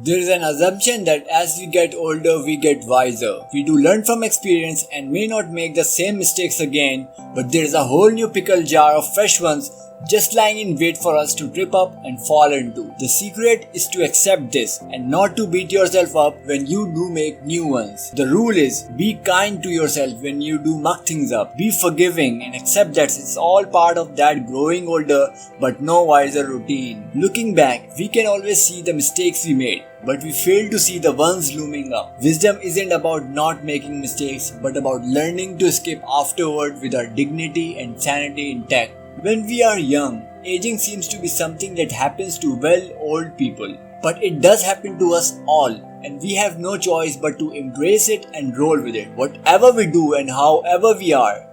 There is an assumption that as we get older, we get wiser. We do learn from experience and may not make the same mistakes again, but there is a whole new pickle jar of fresh ones just lying in wait for us to trip up and fall into. The secret is to accept this and not to beat yourself up when you do make new ones. The rule is be kind to yourself when you do muck things up. Be forgiving and accept that it's all part of that growing older but no wiser routine. Looking back, we can always see the mistakes we made, but we fail to see the ones looming up. Wisdom isn't about not making mistakes, but about learning to escape afterward with our dignity and sanity intact. When we are young, aging seems to be something that happens to old people. But it does happen to us all, and we have no choice but to embrace it and roll with it. Whatever we do and however we are,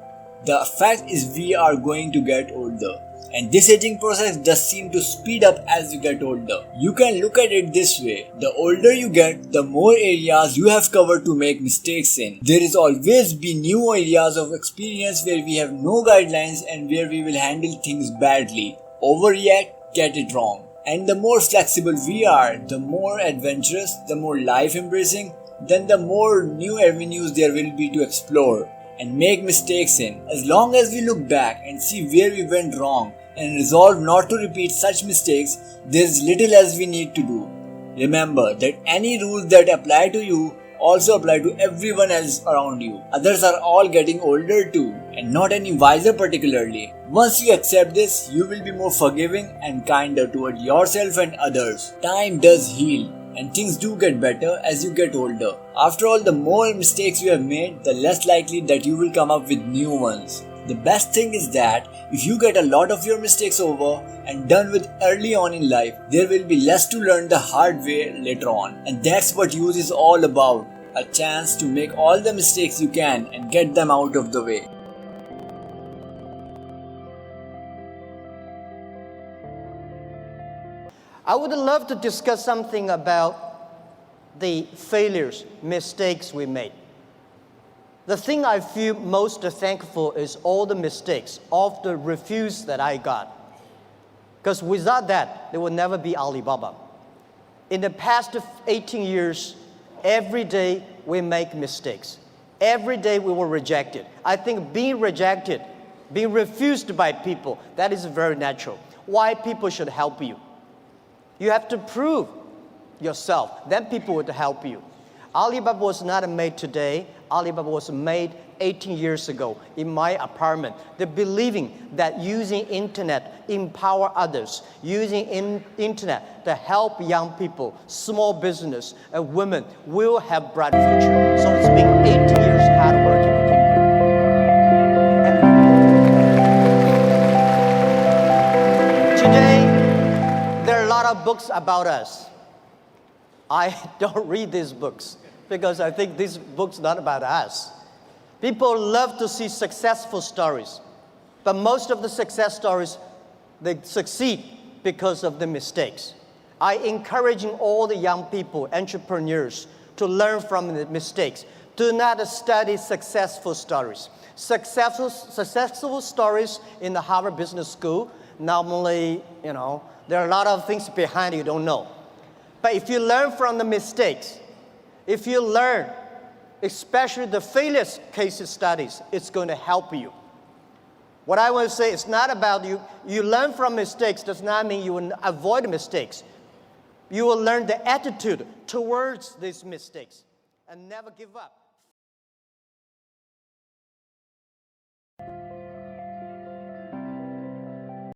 the fact is we are going to get older. And this aging process does seem to speed up as you get older. You can look at it this way. The older you get, the more areas you have covered to make mistakes in. There is always be new areas of experience where we have no guidelines and where we will handle things badly, overreact, get it wrong. And the more flexible we are, the more adventurous, the more life embracing, then the more new avenues there will be to explore and make mistakes in. As long as we look back and see where we went wrong and resolve not to repeat such mistakes, there is little else we need to do. Remember that any rules that apply to you also apply to everyone else around you. Others are all getting older too, and not any wiser particularly. Once you accept this, you will be more forgiving and kinder toward yourself and others. Time does heal, and things do get better as you get older. After all, the more mistakes you have made, the less likely that you will come up with new ones. The best thing is that if you get a lot of your mistakes over and done with early on in life, there will be less to learn the hard way later on. And that's what youth is all about. A chance to make all the mistakes you can and get them out of the way. I would love to discuss something about the failures, mistakes we made. The thing I feel most thankful is all the mistakes, all the refuse that I got. Because without that, there would never be Alibaba. In the past 18 years, every day we make mistakes. Every day we were rejected. I think being rejected, being refused by people, that is very natural. Why people should help you? You have to prove yourself, then people would help you. Alibaba was not made today. Alibaba was made 18 years ago in my apartment. The believing that using internet empower others, using internet to help young people, small business, and women will have bright future. So it's been 18 years hard working with you. Today, there are a lot of books about us. I don't read these books because I think these books are not about us. People love to see successful stories, but most of the success stories, they succeed because of the mistakes. I encouraging all the young people, entrepreneurs, to learn from the mistakes. Do not study successful stories. Successful stories in the Harvard Business School, normally, there are a lot of things behind you don't know. But if you learn from the mistakes, if you learn, especially the failure case studies, it's going to help you. What I want to say, it's not about you. You learn from mistakes does not mean you will avoid mistakes. You will learn the attitude towards these mistakes and never give up.